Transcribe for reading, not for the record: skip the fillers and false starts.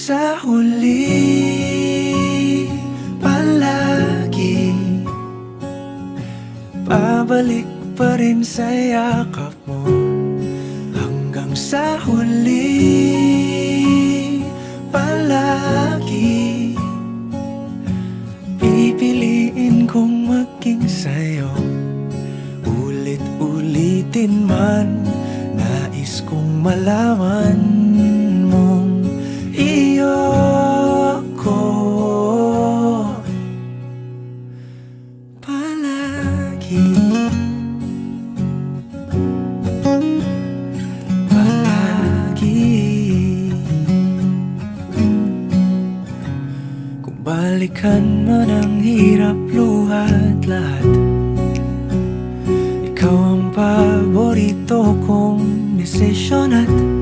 sa huli, palagi babalik pa rin sa yakap mo. Hanggang sa huli, palagi pipiliin kong maging sa'yo. Ulit-ulitin man, nais kong malaman mong iyo ko palagi. Palagi. Kung balikan man ang hirap, luhat lahat, ikaw ang paborito kong desisyon at